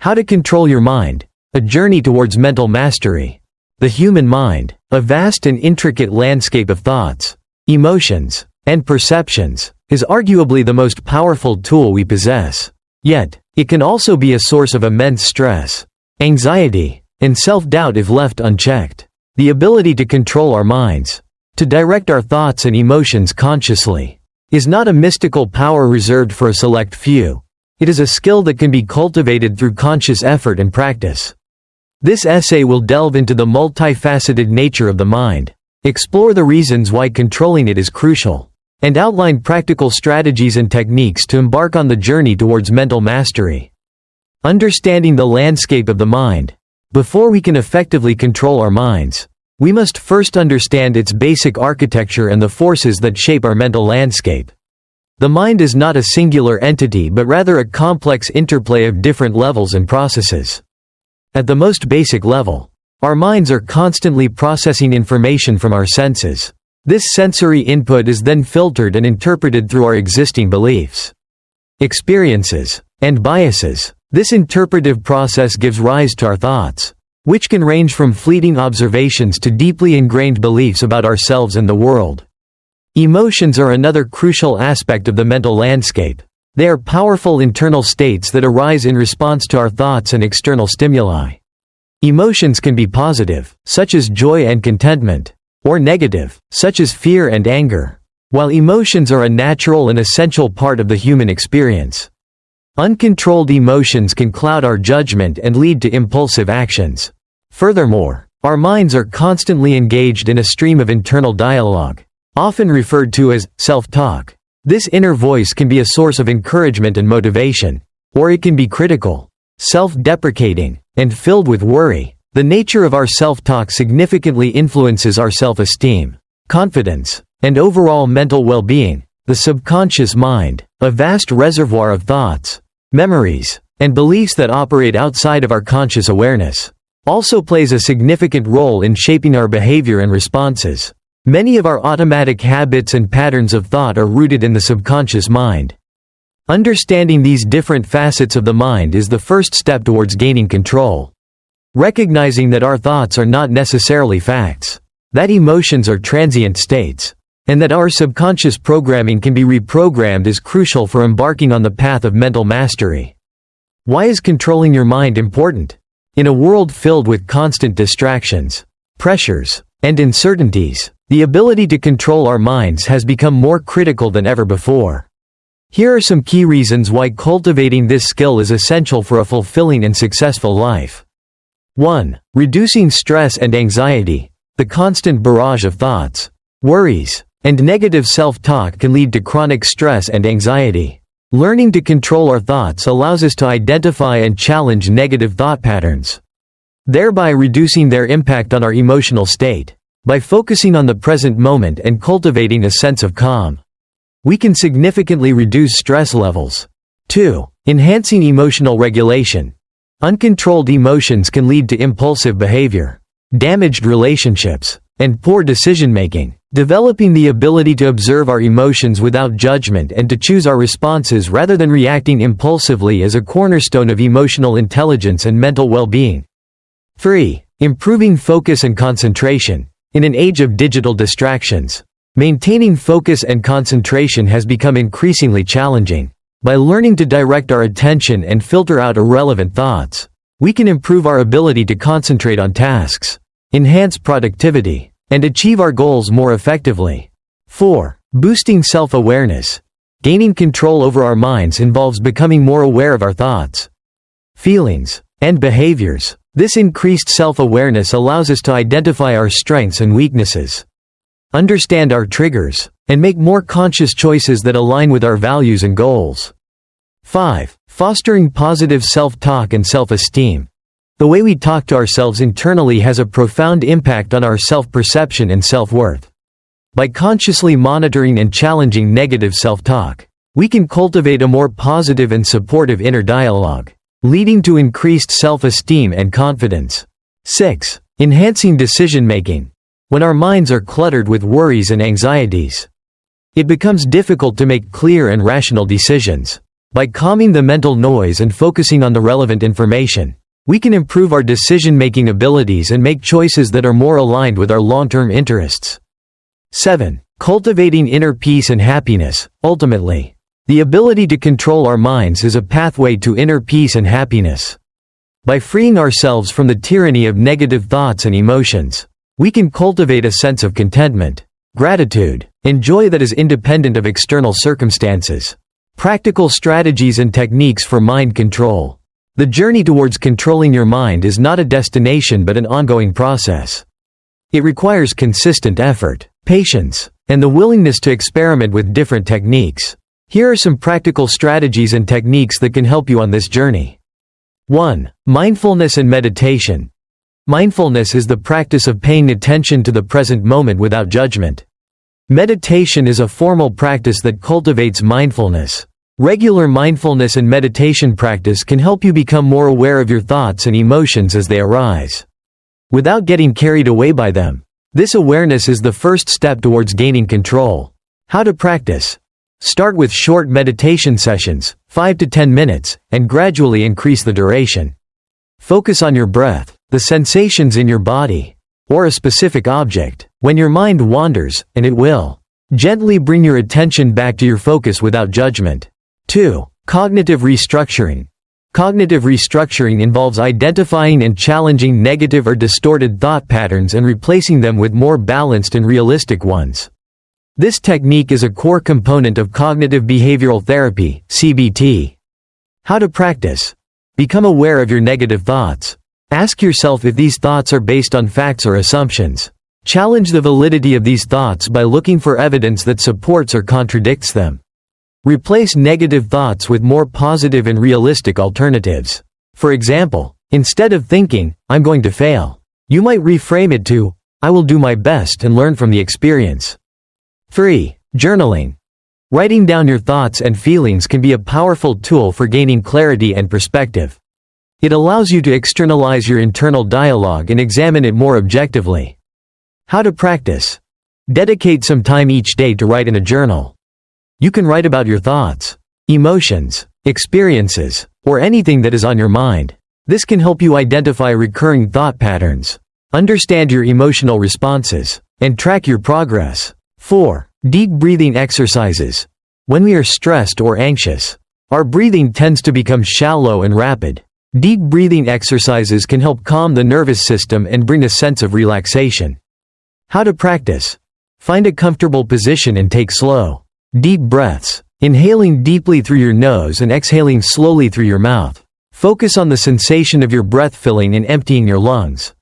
How to control your mind. A journey towards mental mastery. The human mind, a vast and intricate landscape of thoughts, emotions, and perceptions, is arguably the most powerful tool we possess. Yet, it can also be a source of immense stress, anxiety, and self-doubt if left unchecked. The ability to control our minds, to direct our thoughts and emotions consciously, is not a mystical power reserved for a select few. It is a skill that can be cultivated through conscious effort and practice. This essay will delve into the multifaceted nature of the mind, explore the reasons why controlling it is crucial, and outline practical strategies and techniques to embark on the journey towards mental mastery. Understanding the landscape of the mind. Before we can effectively control our minds, we must first understand its basic architecture and the forces that shape our mental landscape. The mind is not a singular entity but rather a complex interplay of different levels and processes. At the most basic level, our minds are constantly processing information from our senses. This sensory input is then filtered and interpreted through our existing beliefs, experiences, and biases. This interpretive process gives rise to our thoughts, which can range from fleeting observations to deeply ingrained beliefs about ourselves and the world. Emotions are another crucial aspect of the mental landscape. They are powerful internal states that arise in response to our thoughts and external stimuli. Emotions can be positive, such as joy and contentment, or negative, such as fear and anger. While emotions are a natural and essential part of the human experience, uncontrolled emotions can cloud our judgment and lead to impulsive actions. Furthermore, our minds are constantly engaged in a stream of internal dialogue, often referred to as self-talk. This inner voice can be a source of encouragement and motivation, or it can be critical, self-deprecating, and filled with worry. The nature of our self-talk significantly influences our self-esteem, confidence, and overall mental well-being. The subconscious mind, a vast reservoir of thoughts, memories, and beliefs that operate outside of our conscious awareness, also plays a significant role in shaping our behavior and responses. Many of our automatic habits and patterns of thought are rooted in the subconscious mind. Understanding these different facets of the mind is the first step towards gaining control. Recognizing that our thoughts are not necessarily facts, that emotions are transient states, and that our subconscious programming can be reprogrammed is crucial for embarking on the path of mental mastery. Why is controlling your mind important? In a world filled with constant distractions, pressures, and uncertainties, the ability to control our minds has become more critical than ever before. Here are some key reasons why cultivating this skill is essential for a fulfilling and successful life. 1. Reducing stress and anxiety. The constant barrage of thoughts, worries, and negative self-talk can lead to chronic stress and anxiety. Learning to control our thoughts allows us to identify and challenge negative thought patterns, thereby reducing their impact on our emotional state. By focusing on the present moment and cultivating a sense of calm, we can significantly reduce stress levels. 2. Enhancing emotional regulation. Uncontrolled emotions can lead to impulsive behavior, damaged relationships, and poor decision-making. Developing the ability to observe our emotions without judgment and to choose our responses rather than reacting impulsively is a cornerstone of emotional intelligence and mental well-being. 3. Improving focus and concentration. In an age of digital distractions, maintaining focus and concentration has become increasingly challenging. By learning to direct our attention and filter out irrelevant thoughts, we can improve our ability to concentrate on tasks, enhance productivity, and achieve our goals more effectively. 4. Boosting self-awareness. Gaining control over our minds involves becoming more aware of our thoughts, feelings, and behaviors. This increased self-awareness allows us to identify our strengths and weaknesses, understand our triggers, and make more conscious choices that align with our values and goals. 5. Fostering positive self-talk and self-esteem. The way we talk to ourselves internally has a profound impact on our self-perception and self-worth. By consciously monitoring and challenging negative self-talk, we can cultivate a more positive and supportive inner dialogue, leading to increased self-esteem and confidence. 6. Enhancing decision-making. When our minds are cluttered with worries and anxieties, it becomes difficult to make clear and rational decisions. By calming the mental noise and focusing on the relevant information, we can improve our decision-making abilities and make choices that are more aligned with our long-term interests. 7. Cultivating inner peace and happiness. Ultimately, the ability to control our minds is a pathway to inner peace and happiness. By freeing ourselves from the tyranny of negative thoughts and emotions, we can cultivate a sense of contentment, gratitude, and joy that is independent of external circumstances. Practical strategies and techniques for mind control. The journey towards controlling your mind is not a destination but an ongoing process. It requires consistent effort, patience, and the willingness to experiment with different techniques. Here are some practical strategies and techniques that can help you on this journey. 1. Mindfulness and meditation. Mindfulness is the practice of paying attention to the present moment without judgment. Meditation is a formal practice that cultivates mindfulness. Regular mindfulness and meditation practice can help you become more aware of your thoughts and emotions as they arise, without getting carried away by them. This awareness is the first step towards gaining control. How to practice? Start with short meditation sessions, 5 to 10 minutes, and gradually increase the duration. Focus on your breath, the sensations in your body, or a specific object. When your mind wanders, and it will, gently bring your attention back to your focus without judgment. 2. Cognitive restructuring. Cognitive restructuring involves identifying and challenging negative or distorted thought patterns and replacing them with more balanced and realistic ones. This technique is a core component of cognitive behavioral therapy, CBT. How to practice? Become aware of your negative thoughts. Ask yourself if these thoughts are based on facts or assumptions. Challenge the validity of these thoughts by looking for evidence that supports or contradicts them. Replace negative thoughts with more positive and realistic alternatives. For example, instead of thinking, "I'm going to fail," you might reframe it to, "I will do my best and learn from the experience." 3. Journaling. Writing down your thoughts and feelings can be a powerful tool for gaining clarity and perspective. It allows you to externalize your internal dialogue and examine it more objectively. How to practice? Dedicate some time each day to write in a journal. You can write about your thoughts, emotions, experiences, or anything that is on your mind. This can help you identify recurring thought patterns, understand your emotional responses, and track your progress. 4. Deep breathing exercises. When we are stressed or anxious, our breathing tends to become shallow and rapid. Deep breathing exercises can help calm the nervous system and bring a sense of relaxation. How to practice? Find a comfortable position and take slow, deep breaths, inhaling deeply through your nose and exhaling slowly through your mouth. Focus on the sensation of your breath filling and emptying your lungs.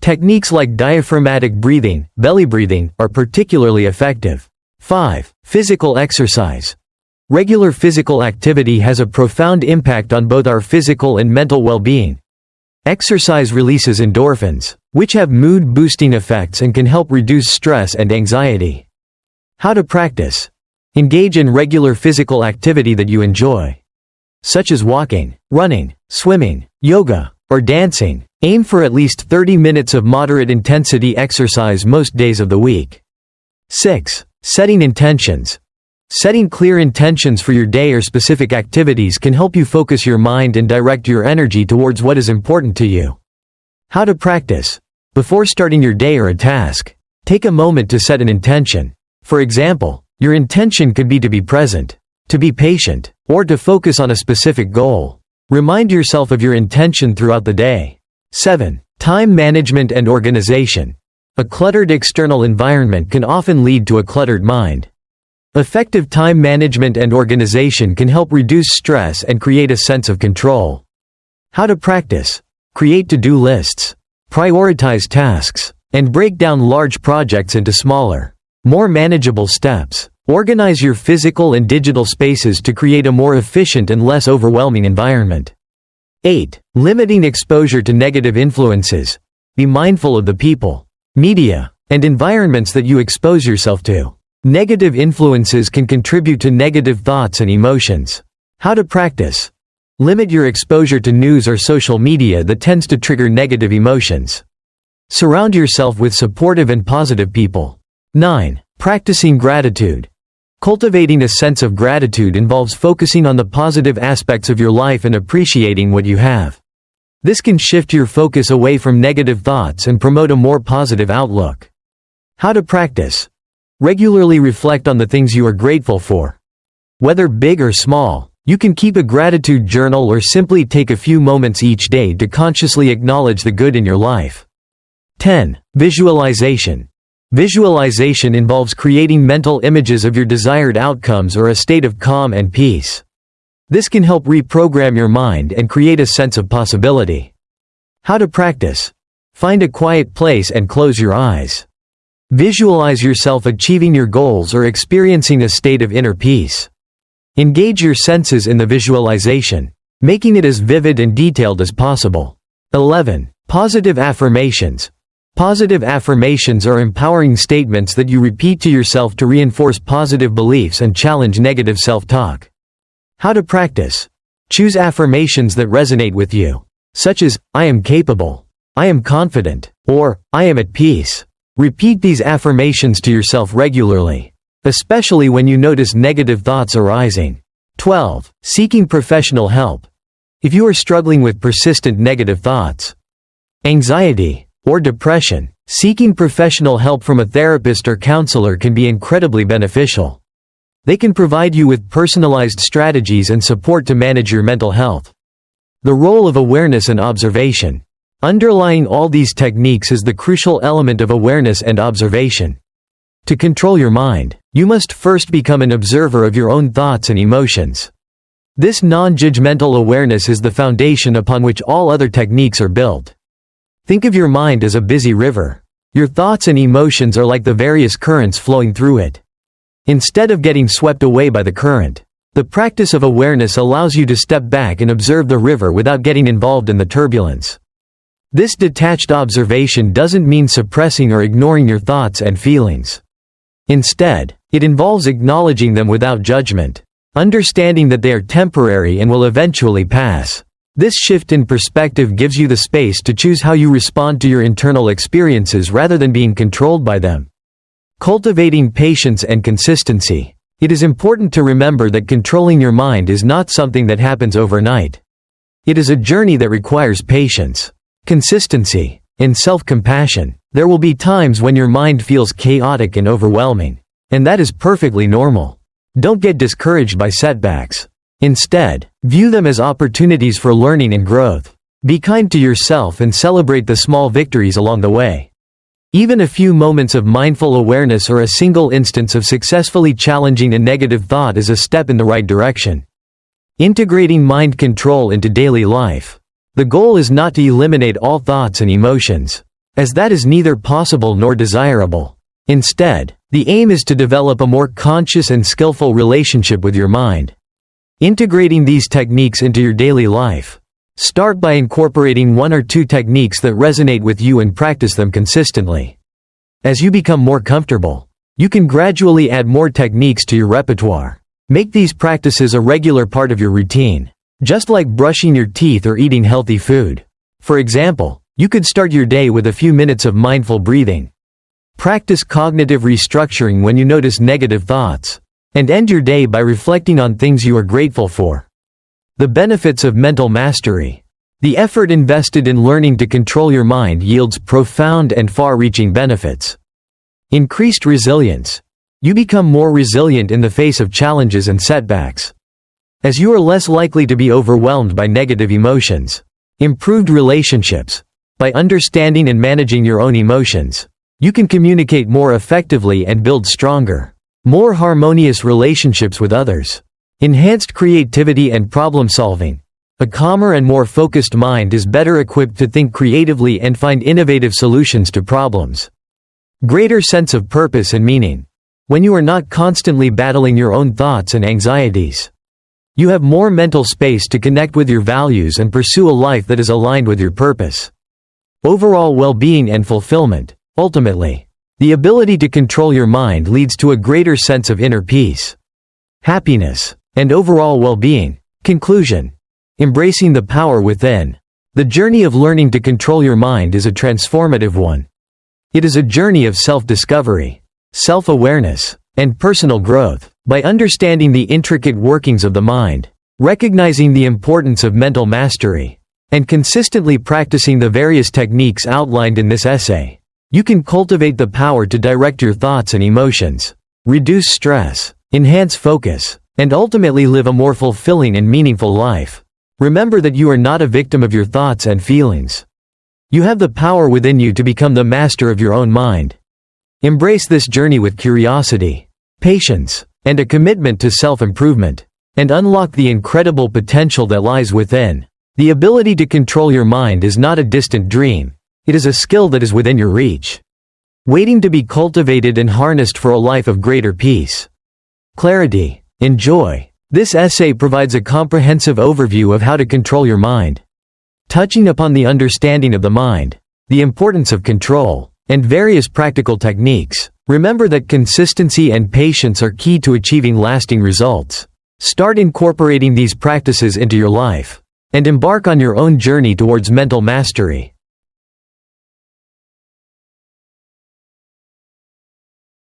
Techniques like diaphragmatic breathing, belly breathing, are particularly effective. 5. Physical exercise. Regular physical activity has a profound impact on both our physical and mental well-being. Exercise releases endorphins, which have mood-boosting effects and can help reduce stress and anxiety. How to practice? Engage in regular physical activity that you enjoy, such as walking, running, swimming, yoga, or dancing. Aim for at least 30 minutes of moderate intensity exercise most days of the week. 6. Setting intentions. Setting clear intentions for your day or specific activities can help you focus your mind and direct your energy towards what is important to you. How to practice? Before starting your day or a task, take a moment to set an intention. For example, your intention could be to be present, to be patient, or to focus on a specific goal. Remind yourself of your intention throughout the day. 7. Time management and organization. A cluttered external environment can often lead to a cluttered mind. Effective time management and organization can help reduce stress and create a sense of control. How to practice? Create to-do lists, prioritize tasks, and break down large projects into smaller, more manageable steps. Organize your physical and digital spaces to create a more efficient and less overwhelming environment. 8. Limiting exposure to negative influences. Be mindful of the people, media, and environments that you expose yourself to. Negative influences can contribute to negative thoughts and emotions. How to practice? Limit your exposure to news or social media that tends to trigger negative emotions. Surround yourself with supportive and positive people. 9. Practicing gratitude. Cultivating a sense of gratitude involves focusing on the positive aspects of your life and appreciating what you have. This can shift your focus away from negative thoughts and promote a more positive outlook. How to practice. Regularly reflect on the things you are grateful for. Whether big or small, you can keep a gratitude journal or simply take a few moments each day to consciously acknowledge the good in your life. 10. Visualization. Visualization involves creating mental images of your desired outcomes or a state of calm and peace. This can help reprogram your mind and create a sense of possibility. How to practice. Find a quiet place and close your eyes. Visualize yourself achieving your goals or experiencing a state of inner peace. Engage your senses in the visualization, making it as vivid and detailed as possible. 11. Positive affirmations. Positive affirmations are empowering statements that you repeat to yourself to reinforce positive beliefs and challenge negative self-talk. How to practice. Choose affirmations that resonate with you, such as, I am capable, I am confident, or, I am at peace. Repeat these affirmations to yourself regularly, especially when you notice negative thoughts arising. 12. Seeking professional help. If you are struggling with persistent negative thoughts, anxiety, or depression, seeking professional help from a therapist or counselor can be incredibly beneficial. They can provide you with personalized strategies and support to manage your mental health. The role of awareness and observation. Underlying all these techniques is the crucial element of awareness and observation. To control your mind, you must first become an observer of your own thoughts and emotions. This non-judgmental awareness is the foundation upon which all other techniques are built. Think of your mind as a busy river. Your thoughts and emotions are like the various currents flowing through it. Instead of getting swept away by the current, the practice of awareness allows you to step back and observe the river without getting involved in the turbulence. This detached observation doesn't mean suppressing or ignoring your thoughts and feelings. Instead, it involves acknowledging them without judgment, understanding that they are temporary and will eventually pass. This shift in perspective gives you the space to choose how you respond to your internal experiences rather than being controlled by them. Cultivating patience and consistency. It is important to remember that controlling your mind is not something that happens overnight. It is a journey that requires patience, consistency, and self-compassion. There will be times when your mind feels chaotic and overwhelming, and that is perfectly normal. Don't get discouraged by setbacks. Instead, view them as opportunities for learning and growth. Be kind to yourself and celebrate the small victories along the way. Even a few moments of mindful awareness or a single instance of successfully challenging a negative thought is a step in the right direction. Integrating mind control into daily life. The goal is not to eliminate all thoughts and emotions, as that is neither possible nor desirable. Instead, the aim is to develop a more conscious and skillful relationship with your mind. Integrating these techniques into your daily life. Start by incorporating one or two techniques that resonate with you and practice them consistently. As you become more comfortable, you can gradually add more techniques to your repertoire. Make these practices a regular part of your routine, just like brushing your teeth or eating healthy food. For example, you could start your day with a few minutes of mindful breathing. Practice cognitive restructuring when you notice negative thoughts, and end your day by reflecting on things you are grateful for. The benefits of mental mastery. The effort invested in learning to control your mind yields profound and far-reaching benefits. Increased resilience. You become more resilient in the face of challenges and setbacks, as you are less likely to be overwhelmed by negative emotions. Improved relationships. By understanding and managing your own emotions, you can communicate more effectively and build stronger, more harmonious relationships with others. Enhanced creativity and problem-solving. A calmer and more focused mind is better equipped to think creatively and find innovative solutions to problems. Greater sense of purpose and meaning. When you are not constantly battling your own thoughts and anxieties, you have more mental space to connect with your values and pursue a life that is aligned with your purpose. Overall well-being and fulfillment. Ultimately, the ability to control your mind leads to a greater sense of inner peace, happiness, and overall well-being. Conclusion. Embracing the power within. The journey of learning to control your mind is a transformative one. It is a journey of self-discovery, self-awareness, and personal growth. By understanding the intricate workings of the mind, recognizing the importance of mental mastery, and consistently practicing the various techniques outlined in this essay, you can cultivate the power to direct your thoughts and emotions, reduce stress, enhance focus, and ultimately live a more fulfilling and meaningful life. Remember that you are not a victim of your thoughts and feelings. You have the power within you to become the master of your own mind. Embrace this journey with curiosity, patience, and a commitment to self-improvement, and unlock the incredible potential that lies within. The ability to control your mind is not a distant dream. It is a skill that is within your reach, waiting to be cultivated and harnessed for a life of greater peace, clarity, and joy. This essay provides a comprehensive overview of how to control your mind, touching upon the understanding of the mind, the importance of control, and various practical techniques. Remember that consistency and patience are key to achieving lasting results. Start incorporating these practices into your life, and embark on your own journey towards mental mastery.